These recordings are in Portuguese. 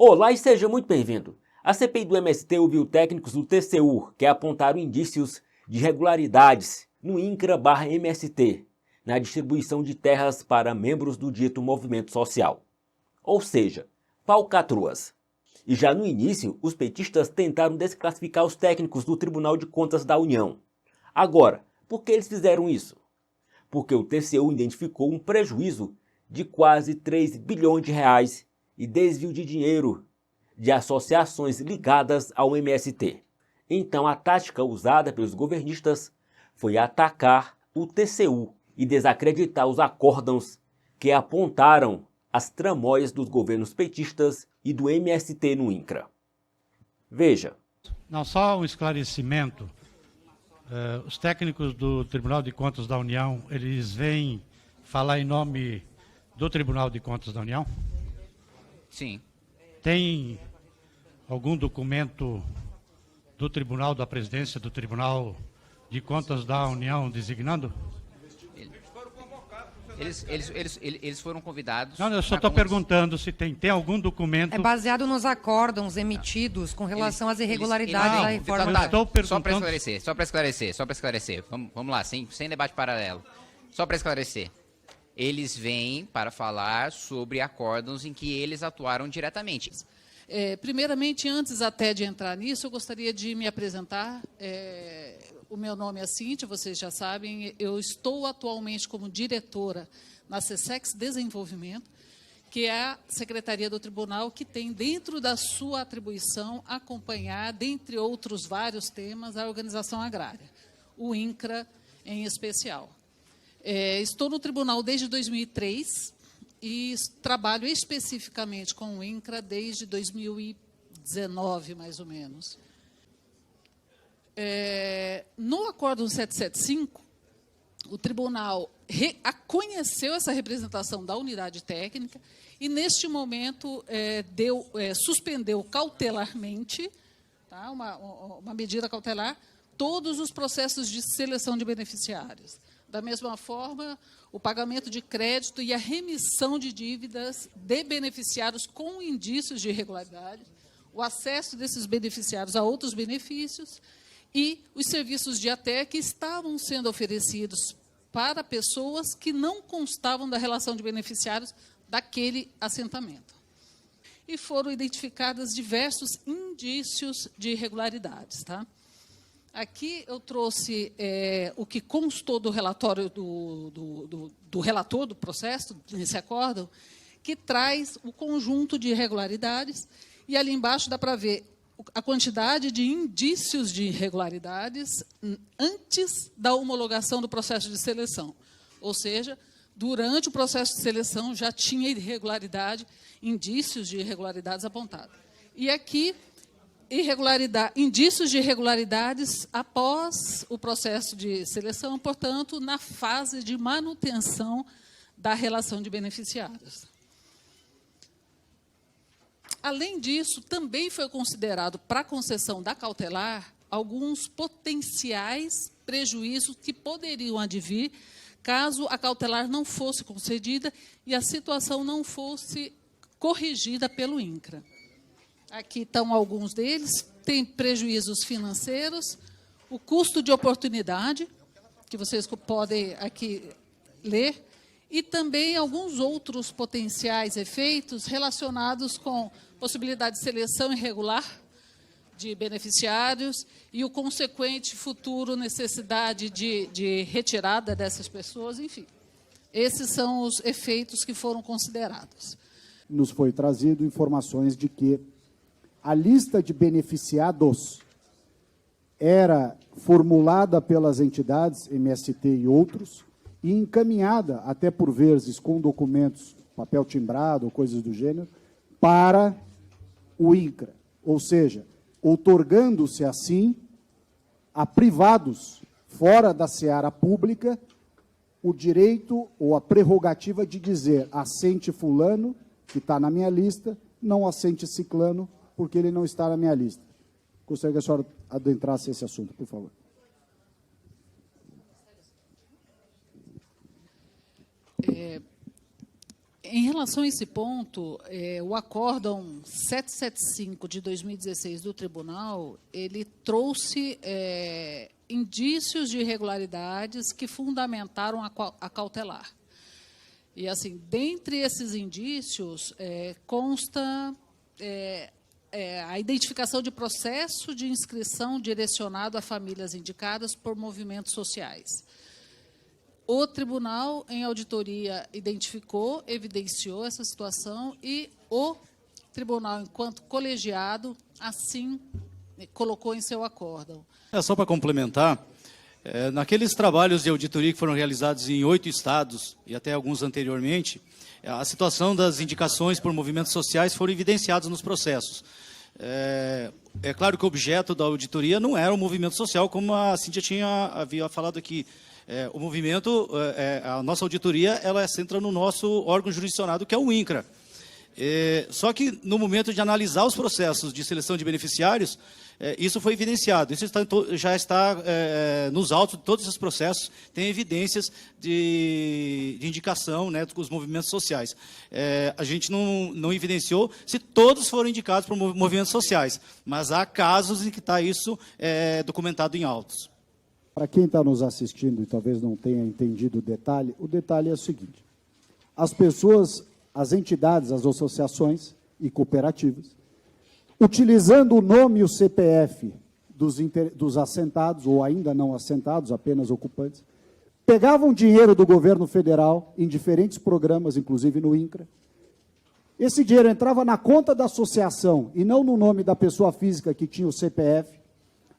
Olá e seja muito bem-vindo. A CPI do MST ouviu técnicos do TCU que apontaram indícios de irregularidades no INCRA/MST, na distribuição de terras para membros do dito movimento social. Ou seja, falcatruas. E já no início, os petistas tentaram desclassificar os técnicos do Tribunal de Contas da União. Agora, por que eles fizeram isso? Porque o TCU identificou um prejuízo de quase 3 bilhões de reais e desvio de dinheiro de associações ligadas ao MST. Então a tática usada pelos governistas foi atacar o TCU e desacreditar os acórdãos que apontaram as tramóias dos governos petistas e do MST no INCRA. Veja. Não, só um esclarecimento. Os técnicos do Tribunal de Contas da União, eles vêm falar em nome do Tribunal de Contas da União? Sim. Tem algum documento do Tribunal, da Presidência do Tribunal de Contas da União designando? Eles foram convidados... Não, eu só estou perguntando se tem algum documento... É baseado nos acórdãos emitidos com relação às irregularidades da reforma. Só para esclarecer. Vamos lá, sem debate paralelo. Só para esclarecer. Eles vêm para falar sobre acórdãos em que eles atuaram diretamente. Primeiramente, antes até de entrar nisso, eu gostaria de me apresentar. O meu nome é Cíntia, vocês já sabem. Eu estou atualmente como diretora na CSEX Desenvolvimento, que é a secretaria do tribunal que tem dentro da sua atribuição acompanhar, dentre outros vários temas, a organização agrária, o INCRA em especial. Estou no tribunal desde 2003 e trabalho especificamente com o INCRA desde 2019, mais ou menos. No Acórdão 775, o tribunal conheceu essa representação da unidade técnica e, neste momento, suspendeu cautelarmente, tá, uma medida cautelar, todos os processos de seleção de beneficiários. Da mesma forma, o pagamento de crédito e a remissão de dívidas de beneficiários com indícios de irregularidade, o acesso desses beneficiários a outros benefícios e os serviços de ATE que estavam sendo oferecidos para pessoas que não constavam da relação de beneficiários daquele assentamento. E foram identificados diversos indícios de irregularidades, tá? Aqui eu trouxe o que constou do relatório do relator do processo, nesse acórdão, que traz o conjunto de irregularidades, e ali embaixo dá para ver a quantidade de indícios de irregularidades antes da homologação do processo de seleção. Ou seja, durante o processo de seleção já tinha irregularidade, indícios de irregularidades apontados. E aqui, indícios de irregularidades após o processo de seleção, portanto, na fase de manutenção da relação de beneficiários. Além disso, também foi considerado para a concessão da cautelar alguns potenciais prejuízos que poderiam advir caso a cautelar não fosse concedida e a situação não fosse corrigida pelo INCRA. Aqui estão alguns deles, tem prejuízos financeiros, o custo de oportunidade, que vocês podem aqui ler, e também alguns outros potenciais efeitos relacionados com possibilidade de seleção irregular de beneficiários e o consequente futuro necessidade de retirada dessas pessoas, enfim. Esses são os efeitos que foram considerados. Nos foi trazido informações de que a lista de beneficiados era formulada pelas entidades, MST e outros, e encaminhada, até por vezes com documentos, papel timbrado ou coisas do gênero, para o INCRA. Ou seja, outorgando-se assim a privados fora da seara pública o direito ou a prerrogativa de dizer assente fulano, que está na minha lista, não assente ciclano, porque ele não está na minha lista. Gostaria que a senhora adentrasse esse assunto, por favor. Em relação a esse ponto, o Acórdão 775 de 2016 do Tribunal, ele trouxe indícios de irregularidades que fundamentaram a cautelar. E, assim, dentre esses indícios, consta a identificação de processo de inscrição direcionado a famílias indicadas por movimentos sociais. O tribunal, em auditoria, identificou, evidenciou essa situação e o tribunal, enquanto colegiado, assim colocou em seu acórdão. Só para complementar, naqueles trabalhos de auditoria que foram realizados em 8 estados e até alguns anteriormente, a situação das indicações por movimentos sociais foram evidenciadas nos processos. É claro que o objeto da auditoria não era o movimento social, como a Cíntia havia falado aqui. O movimento, a nossa auditoria, ela se centra no nosso órgão jurisdicionado, que é o INCRA. Só que, no momento de analisar os processos de seleção de beneficiários, isso foi evidenciado. Isso já está nos autos de todos esses processos, tem evidências de indicação, né, com os movimentos sociais. A gente não evidenciou se todos foram indicados por movimentos sociais, mas há casos em que está isso documentado em autos. Para quem está nos assistindo e talvez não tenha entendido o detalhe é o seguinte: as pessoas, as entidades, as associações e cooperativas, utilizando o nome e o CPF dos assentados, ou ainda não assentados, apenas ocupantes, pegavam dinheiro do governo federal em diferentes programas, inclusive no INCRA. Esse dinheiro entrava na conta da associação e não no nome da pessoa física que tinha o CPF.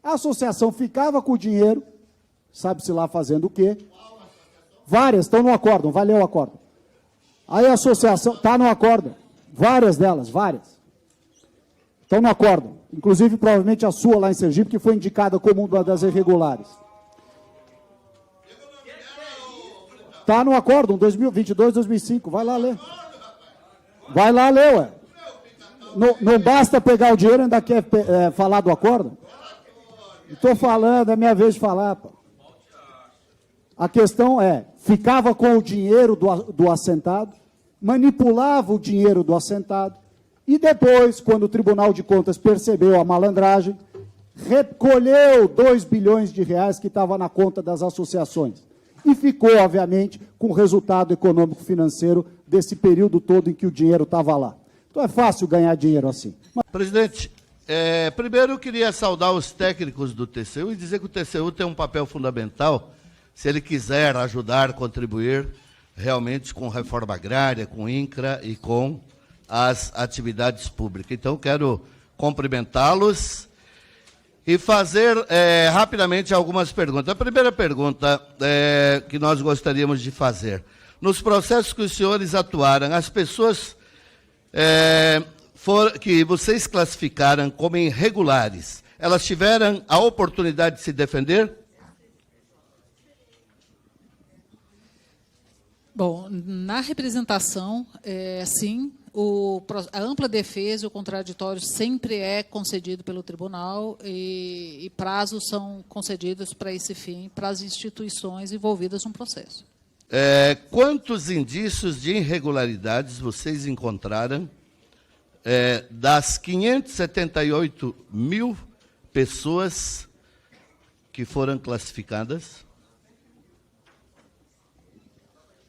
A associação ficava com o dinheiro, sabe-se lá fazendo o quê? Várias estão no acórdão, vai ler o acórdão. Aí a associação está no acórdão, várias delas, várias. Estão no acórdão, inclusive provavelmente a sua lá em Sergipe, que foi indicada como uma das irregulares. Está no acórdão, 2022, 2005, vai lá ler. Vai lá ler, ué. Não basta pegar o dinheiro, ainda quer falar do acórdão? Estou falando, é minha vez de falar, pô. A questão ficava com o dinheiro do assentado, manipulava o dinheiro do assentado, e depois, quando o Tribunal de Contas percebeu a malandragem, recolheu 2 bilhões de reais que estava na conta das associações. E ficou, obviamente, com o resultado econômico-financeiro desse período todo em que o dinheiro estava lá. Então é fácil ganhar dinheiro assim. Presidente, primeiro eu queria saudar os técnicos do TCU e dizer que o TCU tem um papel fundamental se ele quiser ajudar, contribuir realmente com reforma agrária, com INCRA e com as atividades públicas. Então, quero cumprimentá-los e fazer rapidamente algumas perguntas. A primeira pergunta que nós gostaríamos de fazer: nos processos que os senhores atuaram, as pessoas que vocês classificaram como irregulares, elas tiveram a oportunidade de se defender? Bom, na representação, sim, a ampla defesa e o contraditório sempre é concedido pelo tribunal e prazos são concedidos para esse fim, para as instituições envolvidas no processo. Quantos indícios de irregularidades vocês encontraram das 578 mil pessoas que foram classificadas?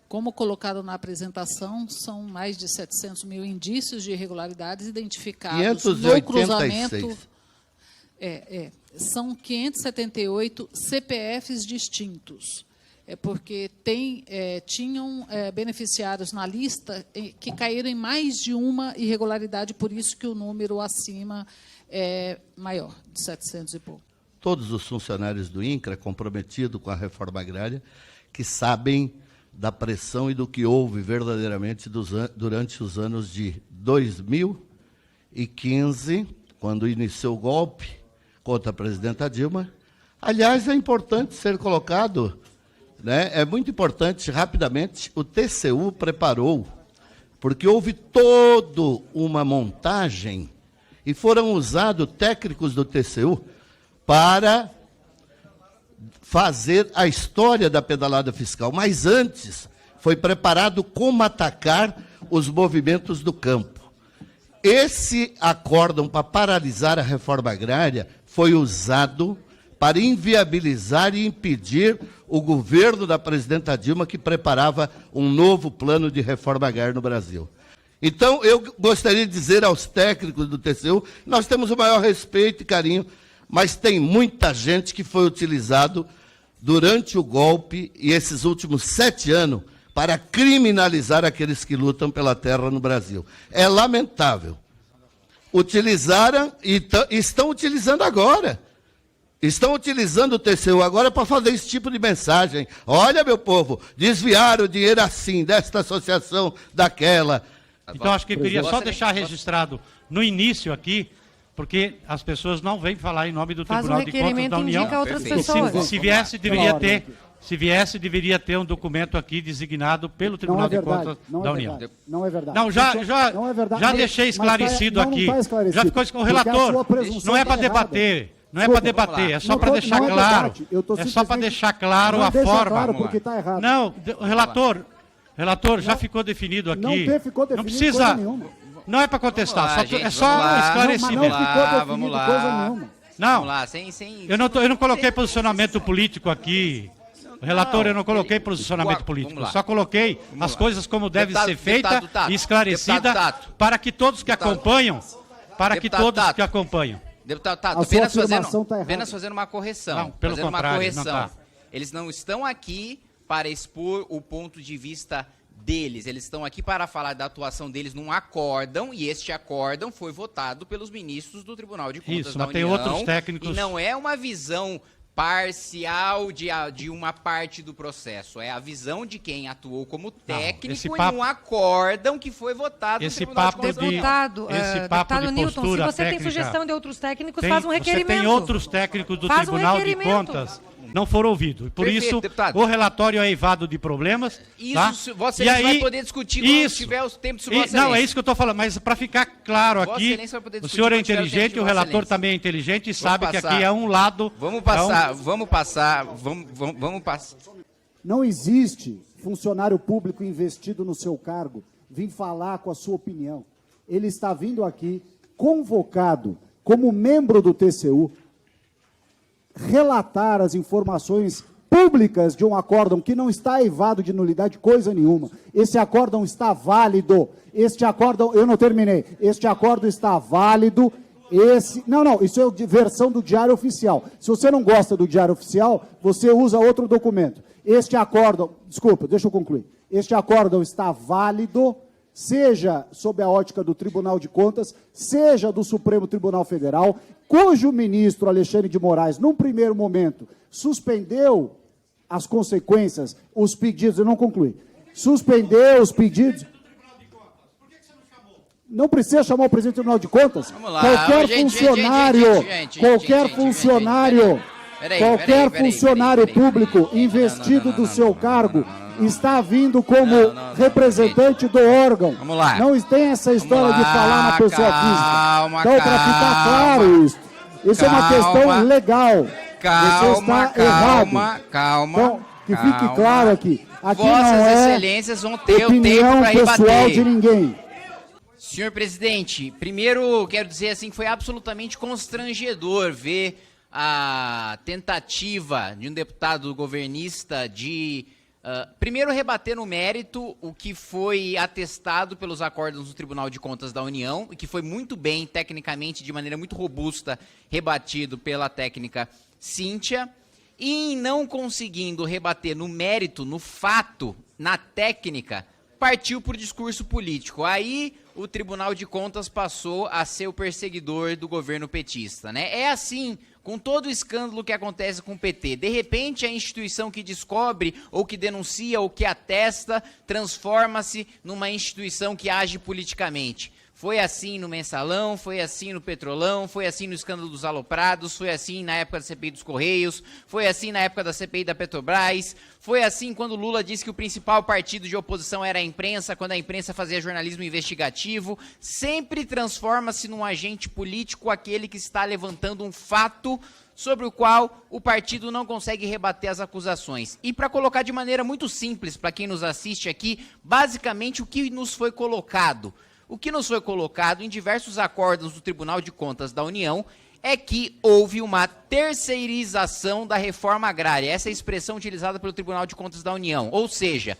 Como colocado na apresentação, são mais de 700 mil indícios de irregularidades identificados 586. no cruzamento. São 578 CPFs distintos, porque tinham beneficiários na lista que caíram em mais de uma irregularidade, por isso que o número acima é maior, de 700 e pouco. Todos os funcionários do INCRA comprometidos com a reforma agrária, que sabem da pressão e do que houve verdadeiramente durante os anos de 2015, quando iniciou o golpe contra a presidenta Dilma. Aliás, é importante ser colocado, né, é muito importante, rapidamente, o TCU preparou, porque houve toda uma montagem e foram usados técnicos do TCU para fazer a história da pedalada fiscal. Mas antes foi preparado como atacar os movimentos do campo. Esse acórdão para paralisar a reforma agrária foi usado para inviabilizar e impedir o governo da presidenta Dilma, que preparava um novo plano de reforma agrária no Brasil. Então, eu gostaria de dizer aos técnicos do TCU, nós temos o maior respeito e carinho, mas tem muita gente que foi utilizado durante o golpe e esses últimos 7 anos para criminalizar aqueles que lutam pela terra no Brasil. É lamentável. Utilizaram e estão utilizando agora. Estão utilizando o TCU agora para fazer esse tipo de mensagem. Olha, meu povo, desviaram o dinheiro assim, desta associação, daquela. Então, acho que eu queria só deixar registrado no início aqui, porque as pessoas não vêm falar em nome do Faz um Tribunal de Contas da União. indica outras Perfeito. pessoas. Se viesse, deveria ter um documento aqui designado pelo Tribunal de Contas da União. Não é verdade. Não, Não é verdade. já deixei esclarecido Mas aqui. não tá esclarecido, Já ficou com o porque a relator. sua presunção Não é para tá errada. debater. Não é para debater, é só para deixar não é claro. debate, eu tô É só para simplesmente- deixar claro Não a deixa forma. claro porque está errado. Não, o relator, já ficou definido aqui. Ficou definido não precisa. coisa nenhuma. Não é para contestar, Vamos lá, é gente, só vamos lá. esclarecimento. Mas não ficou definido vamos lá. coisa nenhuma. Não, Vamos lá, sem... eu não coloquei posicionamento político aqui. Relator, eu não coloquei posicionamento político. Vamos lá. Só coloquei as coisas como devem Deputado- ser feitas deputado Tato, e esclarecida deputado Tato. para que todos que Deputado- acompanham, Deputado Tato. acompanham. Deputado A Tato, sua apenas afirmação tá errada. apenas fazendo uma correção. Não, pelo fazendo contrário, uma correção. não tá. Eles não estão aqui para expor o ponto de vista deles. Eles estão aqui para falar da atuação deles num acórdão, e este acórdão foi votado pelos ministros do Tribunal de Contas Isso, da mas tem União. outros técnicos- E não é uma visão parcial de uma parte do processo. É a visão de quem atuou como técnico esse em papo- um acórdão que foi votado no Esse Tribunal de papo Contas da de- União. Deputado de Newton, se postura você tem técnica- sugestão de outros técnicos, Tem- faz um requerimento. Você tem outros técnicos do Faz um Tribunal de requerimento. Contas não foram ouvidos. Por Perfeito, isso, deputado. o relatório é eivado de problemas. Isso, tá? Vossa E Excelência vai aí- poder discutir quando isso. tiver o tempo de Vossa Não, é Excelência. isso que eu estou falando, mas para ficar claro Vossa aqui, Excelência vai poder o discutir senhor é quando tiver o tempo inteligente, de o Vossa relator Excelência. também é inteligente e sabe que passar. aqui é um lado... Vamos passar. Não existe funcionário público investido no seu cargo vir falar com a sua opinião. Ele está vindo aqui convocado como membro do TCU relatar as informações públicas de um acórdão que não está eivado de nulidade coisa nenhuma. Esse acórdão está válido. Este acórdão, eu não terminei. Este acórdão está válido. Isso é versão do Diário Oficial. Se você não gosta do Diário Oficial, você usa outro documento. Este acórdão, desculpa, deixa eu concluir. Este acórdão está válido, seja sob a ótica do Tribunal de Contas, seja do Supremo Tribunal Federal, cujo ministro Alexandre de Moraes, num primeiro momento, suspendeu as consequências, os pedidos, eu não concluí, suspendeu os pedidos. Não precisa chamar o presidente do Tribunal de Contas. Vamos lá. Qualquer Gente, funcionário Peraí, funcionário peraí. público investido do seu cargo está vindo como Não, representante do órgão. Vamos lá. Não tem essa história Vamos de lá, falar na pessoa calma, física. Então, para ficar claro isso. Isso é uma questão legal. Você está errado. Calma. Então, que fique claro aqui. Aqui não Vossas é Excelências vão ter o tempo opinião para pessoal rebater. de ninguém. Senhor presidente, primeiro quero dizer assim que foi absolutamente constrangedor ver a tentativa de um deputado governista de primeiro rebater no mérito o que foi atestado pelos acórdãos do Tribunal de Contas da União e que foi muito bem, tecnicamente, de maneira muito robusta, rebatido pela técnica Cíntia, e em não conseguindo rebater no mérito, no fato, na técnica, partiu por discurso político. Aí o Tribunal de Contas passou a ser o perseguidor do governo petista, né? É assim com todo o escândalo que acontece com o PT. De repente, a instituição que descobre, ou que denuncia, ou que atesta, transforma-se numa instituição que age politicamente. Foi assim no Mensalão, foi assim no Petrolão, foi assim no escândalo dos aloprados, foi assim na época da CPI dos Correios, foi assim na época da CPI da Petrobras, foi assim quando Lula disse que o principal partido de oposição era a imprensa, quando a imprensa fazia jornalismo investigativo. Sempre transforma-se num agente político aquele que está levantando um fato sobre o qual o partido não consegue rebater as acusações. E para colocar de maneira muito simples para quem nos assiste aqui, basicamente o que nos foi colocado. O que nos foi colocado em diversos acórdãos do Tribunal de Contas da União é que houve uma terceirização da reforma agrária. Essa é a expressão utilizada pelo Tribunal de Contas da União. Ou seja,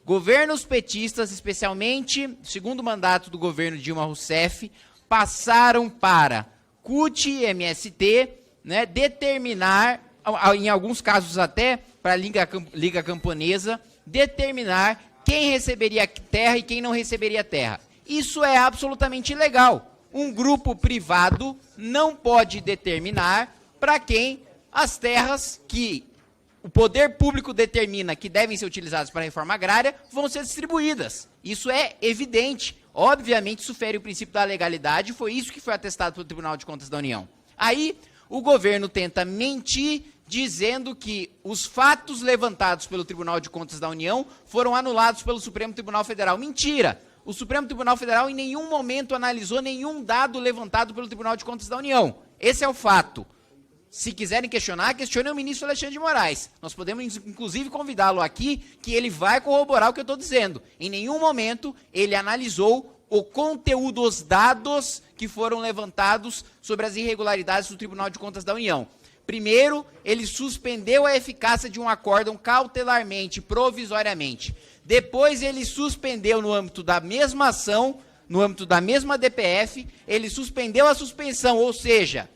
governos petistas, especialmente segundo mandato do governo Dilma Rousseff, passaram para CUT e MST, né, determinar, em alguns casos até para a Liga Camponesa, determinar quem receberia terra e quem não receberia terra. Isso é absolutamente ilegal. Um grupo privado não pode determinar para quem as terras que o poder público determina que devem ser utilizadas para a reforma agrária vão ser distribuídas. Isso é evidente. Obviamente, isso fere o princípio da legalidade, foi isso que foi atestado pelo Tribunal de Contas da União. Aí, o governo tenta mentir, dizendo que os fatos levantados pelo Tribunal de Contas da União foram anulados pelo Supremo Tribunal Federal. Mentira! O Supremo Tribunal Federal em nenhum momento analisou nenhum dado levantado pelo Tribunal de Contas da União. Esse é o fato. Se quiserem questionar, questionem o ministro Alexandre de Moraes. Nós podemos, inclusive, convidá-lo aqui, que ele vai corroborar o que eu estou dizendo. Em nenhum momento ele analisou o conteúdo dos dados que foram levantados sobre as irregularidades do Tribunal de Contas da União. Primeiro, ele suspendeu a eficácia de um acórdão cautelarmente, provisoriamente. Depois, ele suspendeu no âmbito da mesma ação, no âmbito da mesma DPF, ele suspendeu a suspensão, ou seja,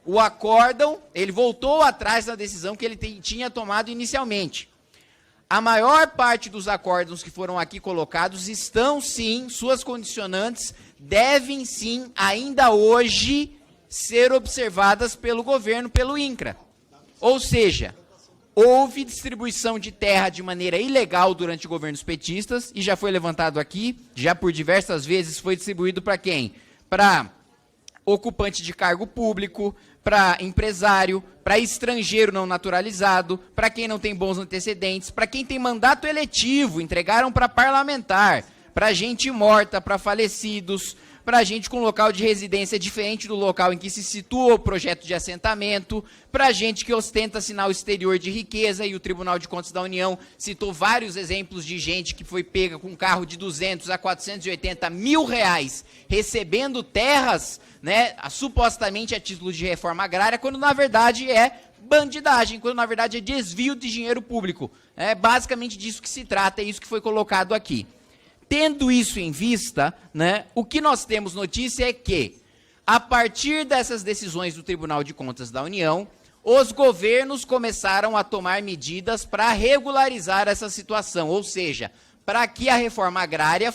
o acórdão, ele voltou atrás da decisão que ele tinha tomado inicialmente. A maior parte dos acórdãos que foram aqui colocados estão, sim, suas condicionantes devem, sim, ainda hoje ser observadas pelo governo, pelo INCRA. Ou seja, houve distribuição de terra de maneira ilegal durante governos petistas, e já foi levantado aqui, já por diversas vezes foi distribuído para quem? Para ocupante de cargo público, para empresário, para estrangeiro não naturalizado, para quem não tem bons antecedentes, para quem tem mandato eletivo, entregaram para parlamentar, para gente morta, para falecidos, para gente com local de residência diferente do local em que se situa o projeto de assentamento, para gente que ostenta sinal exterior de riqueza, e o Tribunal de Contas da União citou vários exemplos de gente que foi pega com um carro de 200 a 480 mil reais, recebendo terras, né, supostamente a título de reforma agrária, quando na verdade é bandidagem, quando na verdade é desvio de dinheiro público. É basicamente disso que se trata, é isso que foi colocado aqui. Tendo isso em vista, né, o que nós temos notícia é que, a partir dessas decisões do Tribunal de Contas da União, os governos começaram a tomar medidas para regularizar essa situação, ou seja, para que a reforma agrária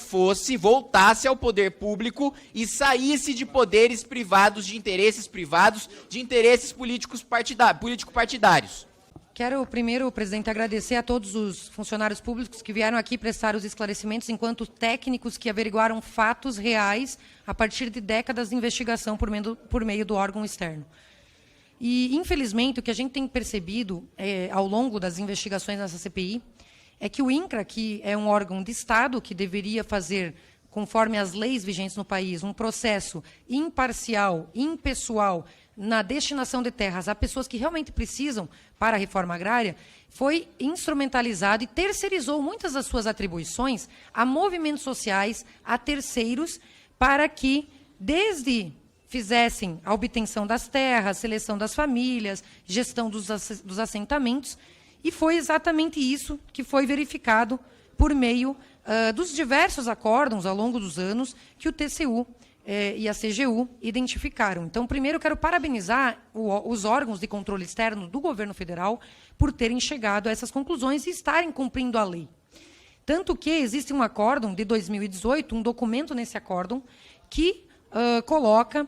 voltasse ao poder público e saísse de poderes privados, de interesses político-partidários. Quero primeiro, presidente, agradecer a todos os funcionários públicos que vieram aqui prestar os esclarecimentos, enquanto técnicos que averiguaram fatos reais a partir de décadas de investigação por meio do órgão externo. E, infelizmente, o que a gente tem percebido ao longo das investigações nessa CPI é que o INCRA, que é um órgão de Estado que deveria fazer, conforme as leis vigentes no país, um processo imparcial, impessoal, na destinação de terras a pessoas que realmente precisam para a reforma agrária, foi instrumentalizado e terceirizou muitas das suas atribuições a movimentos sociais, a terceiros, para que, desde fizessem a obtenção das terras, seleção das famílias, gestão dos assentamentos, e foi exatamente isso que foi verificado por meio dos diversos acórdãos ao longo dos anos que o TCU e a CGU identificaram. Então, primeiro, eu quero parabenizar os órgãos de controle externo do governo federal por terem chegado a essas conclusões e estarem cumprindo a lei. Tanto que existe um acórdão de 2018, um documento nesse acórdão, que coloca,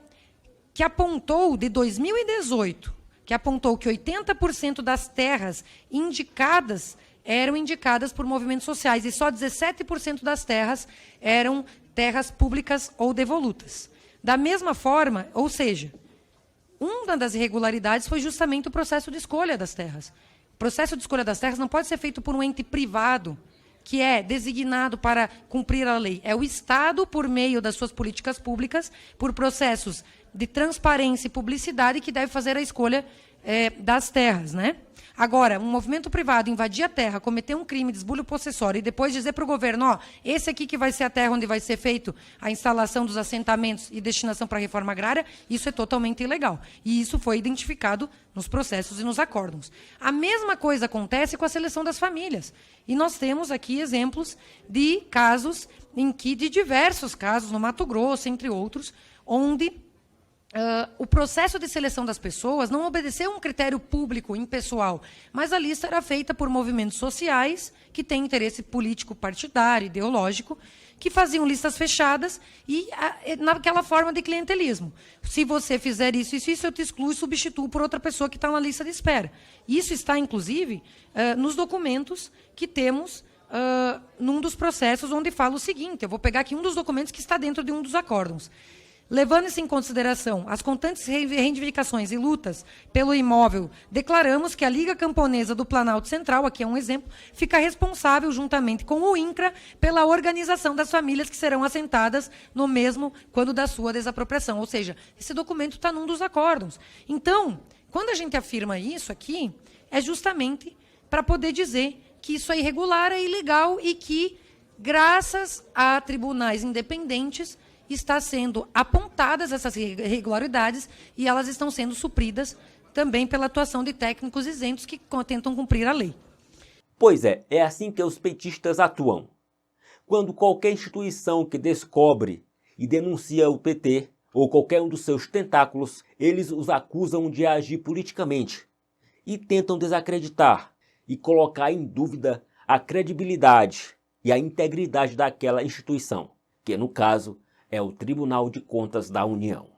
que apontou, de 2018, que apontou que 80% das terras indicadas eram indicadas por movimentos sociais e só 17% das terras eram terras públicas ou devolutas. Da mesma forma, ou seja, uma das irregularidades foi justamente o processo de escolha das terras. O processo de escolha das terras não pode ser feito por um ente privado que é designado para cumprir a lei. É o Estado, por meio das suas políticas públicas, por processos de transparência e publicidade, que deve fazer a escolha das terras, né? Agora, um movimento privado invadir a terra, cometer um crime de esbulho possessório e depois dizer para o governo, ó, esse aqui que vai ser a terra onde vai ser feito a instalação dos assentamentos e destinação para a reforma agrária, isso é totalmente ilegal. E isso foi identificado nos processos e nos acórdãos. A mesma coisa acontece com a seleção das famílias. E nós temos aqui exemplos de casos de diversos casos, no Mato Grosso, entre outros, onde o processo de seleção das pessoas não obedeceu a um critério público, impessoal, mas a lista era feita por movimentos sociais que têm interesse político, partidário, ideológico, que faziam listas fechadas e naquela forma de clientelismo. Se você fizer isso, eu te excluo e substituo por outra pessoa que está na lista de espera. Isso está, inclusive, nos documentos que temos num dos processos onde fala o seguinte, eu vou pegar aqui um dos documentos que está dentro de um dos acórdãos. Levando-se em consideração as constantes reivindicações e lutas pelo imóvel, declaramos que a Liga Camponesa do Planalto Central, aqui é um exemplo, fica responsável, juntamente com o INCRA, pela organização das famílias que serão assentadas no mesmo quando da sua desapropriação. Ou seja, esse documento está num dos acórdãos. Então, quando a gente afirma isso aqui, é justamente para poder dizer que isso é irregular, é ilegal e que, graças a tribunais independentes, está sendo apontadas essas irregularidades e elas estão sendo supridas também pela atuação de técnicos isentos que tentam cumprir a lei. Pois é assim que os petistas atuam. Quando qualquer instituição que descobre e denuncia o PT ou qualquer um dos seus tentáculos, eles os acusam de agir politicamente e tentam desacreditar e colocar em dúvida a credibilidade e a integridade daquela instituição, que no caso é o Tribunal de Contas da União.